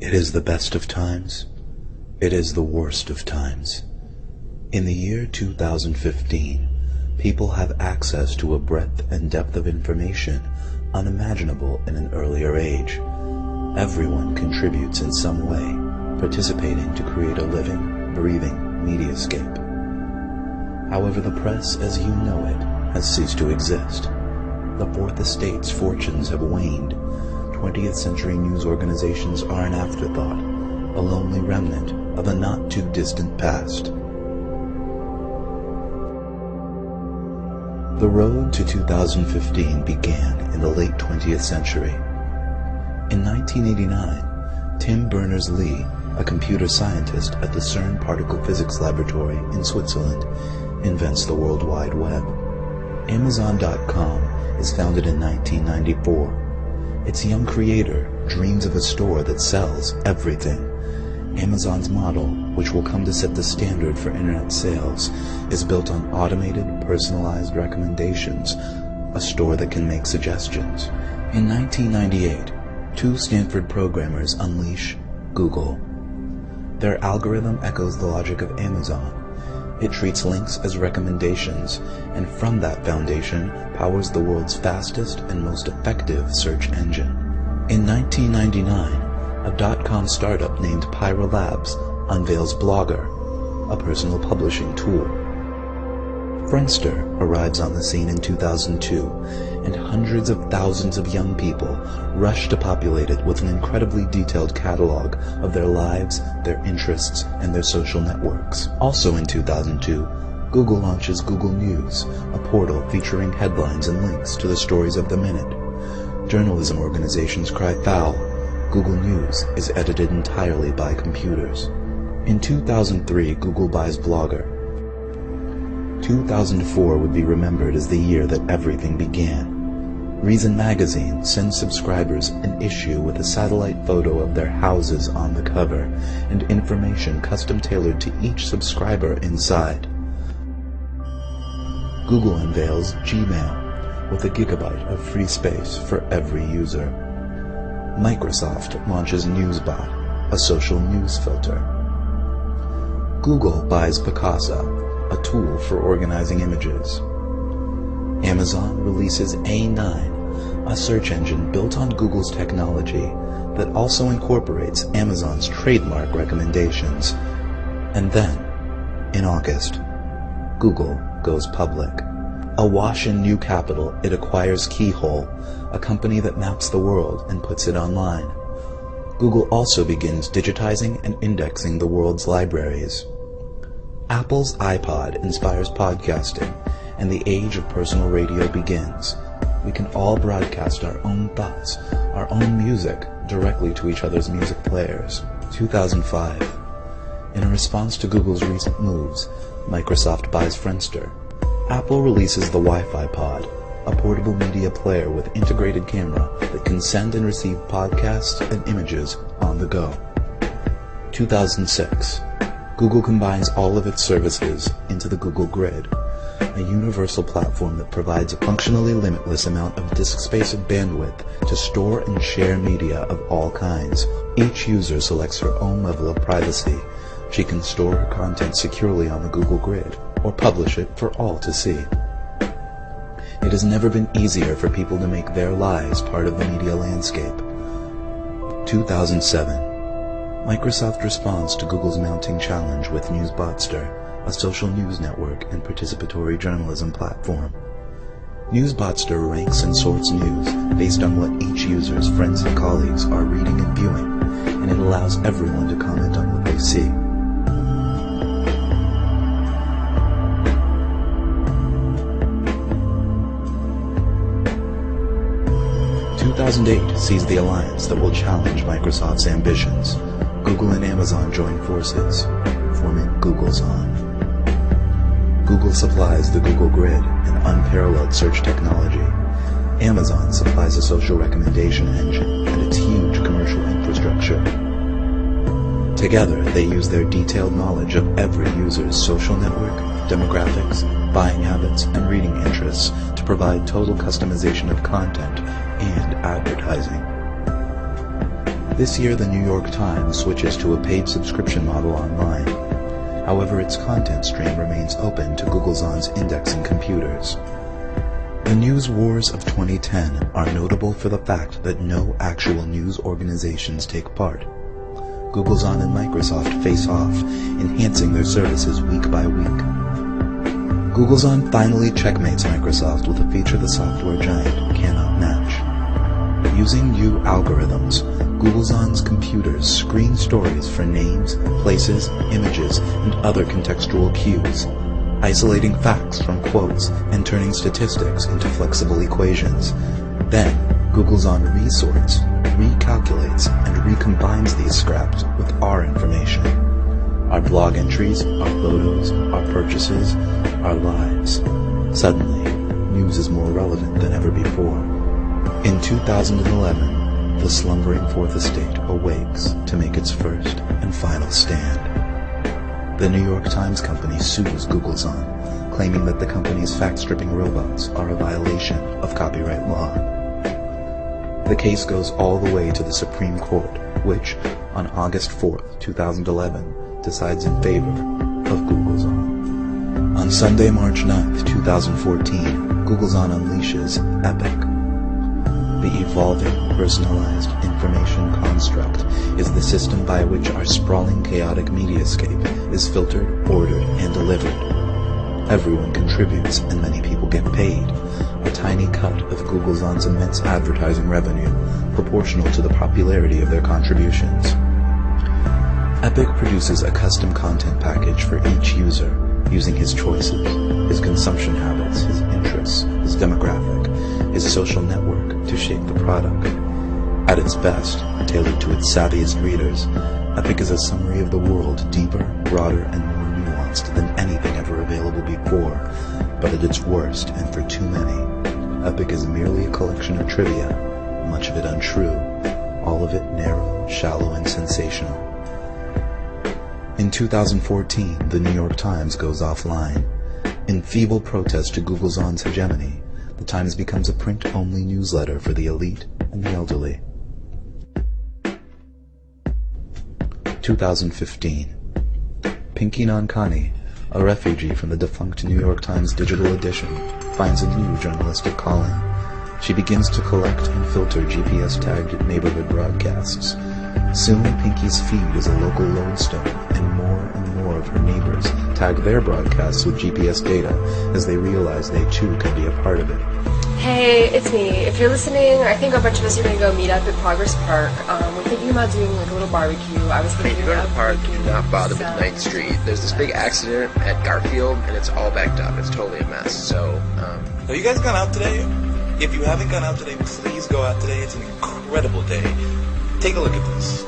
It is the best of times. It is the worst of times. In the year 2015, people have access to a breadth and depth of information unimaginable in an earlier age. Everyone contributes in some way, participating to create a living, breathing mediascape. However, the press as you know it has ceased to exist. The Fourth Estate's fortunes have waned. 20th century news organizations are an afterthought, a lonely remnant of a not-too-distant past. The road to 2015 began in the late 20th century. In 1989, Tim Berners-Lee, a computer scientist at the CERN Particle Physics Laboratory in Switzerland, invents the World Wide Web. Amazon.com is founded in 1994. Its young creator dreams of a store that sells everything. Amazon's model, which will come to set the standard for internet sales, is built on automated, personalized recommendations, a store that can make suggestions. In 1998, two Stanford programmers unleash Google. Their algorithm echoes the logic of Amazon. It treats links as recommendations, and from that foundation powers the world's fastest and most effective search engine. In 1999, a dot-com startup named Pyra Labs unveils Blogger, a personal publishing tool. Friendster arrives on the scene in 2002, and hundreds of thousands of young people rush to populate it with an incredibly detailed catalog of their lives, their interests, and their social networks. Also in 2002, Google launches Google News, a portal featuring headlines and links to the stories of the minute. Journalism organizations cry foul. Google News is edited entirely by computers. In 2003, Google buys Blogger. 2004 would be remembered as the year that everything began. Reason magazine sends subscribers an issue with a satellite photo of their houses on the cover and information custom tailored to each subscriber inside. Google unveils Gmail with a gigabyte of free space for every user. Microsoft launches Newsbot, a social news filter. Google buys Picasa, a tool for organizing images. Amazon releases A9, a search engine built on Google's technology that also incorporates Amazon's trademark recommendations. And then, in August, Google goes public. Awash in new capital, it acquires Keyhole, a company that maps the world and puts it online. Google also begins digitizing and indexing the world's libraries. Apple's iPod inspires podcasting, and the age of personal radio begins. We can all broadcast our own thoughts, our own music, directly to each other's music players. 2005. In a response to Google's recent moves, Microsoft buys Friendster. Apple releases the Wi-Fi Pod, a portable media player with integrated camera that can send and receive podcasts and images on the go. 2006. Google combines all of its services into the Google Grid, a universal platform that provides a functionally limitless amount of disk space and bandwidth to store and share media of all kinds. Each user selects her own level of privacy. She can store her content securely on the Google Grid, or publish it for all to see. It has never been easier for people to make their lives part of the media landscape. 2007. Microsoft responds to Google's mounting challenge with Newsbotster, a social news network and participatory journalism platform. Newsbotster ranks and sorts news based on what each user's friends and colleagues are reading and viewing, and it allows everyone to comment on what they see. In 2008 sees the alliance that will challenge Microsoft's ambitions. Google and Amazon join forces, forming Google's On. Google supplies the Google Grid, an unparalleled search technology. Amazon supplies a social recommendation engine and its huge commercial infrastructure. Together, they use their detailed knowledge of every user's social network, demographics, buying habits, and reading interests to provide total customization of content and advertising. This year, the New York Times switches to a paid subscription model online. However, its content stream remains open to Googlezon's indexing computers. The news wars of 2010 are notable for the fact that no actual news organizations take part. Googlezon and Microsoft face off, enhancing their services week by week. Googlezon finally checkmates Microsoft with a feature the software giant cannot match. Using new algorithms, Googlezon's computers screen stories for names, places, images, and other contextual cues, isolating facts from quotes and turning statistics into flexible equations. Then, Googlezon resorts, recalculates, and recombines these scraps with our information. Our blog entries, our photos, our purchases, our lives. Suddenly, news is more relevant than ever before. In 2011, the slumbering Fourth Estate awakes to make its first and final stand. The New York Times company sues Googlezon, claiming that the company's fact-stripping robots are a violation of copyright law. The case goes all the way to the Supreme Court, which, on August 4, 2011, decides in favor of Googlezon. On Sunday, March 9, 2014, Googlezon unleashes Epic. The evolving, personalized information construct is the system by which our sprawling, chaotic mediascape is filtered, ordered, and delivered. Everyone contributes, and many people get paid, a tiny cut of Googlezon's immense advertising revenue, proportional to the popularity of their contributions. Epic produces a custom content package for each user, using his choices, his consumption habits, his interests, his demographic, his social network to shape the product. At its best, tailored to its savviest readers, Epic is a summary of the world deeper, broader, and more nuanced than anything ever available before. But at its worst, and for too many, Epic is merely a collection of trivia, much of it untrue, all of it narrow, shallow, and sensational. In 2014, the New York Times goes offline. In feeble protest to Googlezon's hegemony, the Times becomes a print-only newsletter for the elite and the elderly. 2015. Pinky Nankani, a refugee from the defunct New York Times digital edition, finds a new journalistic calling. She begins to collect and filter GPS-tagged neighborhood broadcasts. Soon, Pinky's feed is a local lodestone, and more of her neighbors tag their broadcasts with GPS data as they realize they too can be a part of it. Hey, it's me. If you're listening, I think a bunch of us are going to go meet up at Progress Park. We're thinking about doing like a little barbecue. I was thinking if you go to the park, do not bother with 9th Street. There's this big accident at Garfield, and it's all backed up. It's totally a mess. So, Have you guys gone out today? If you haven't gone out today, please go out today. It's an incredible day. Take a look at this.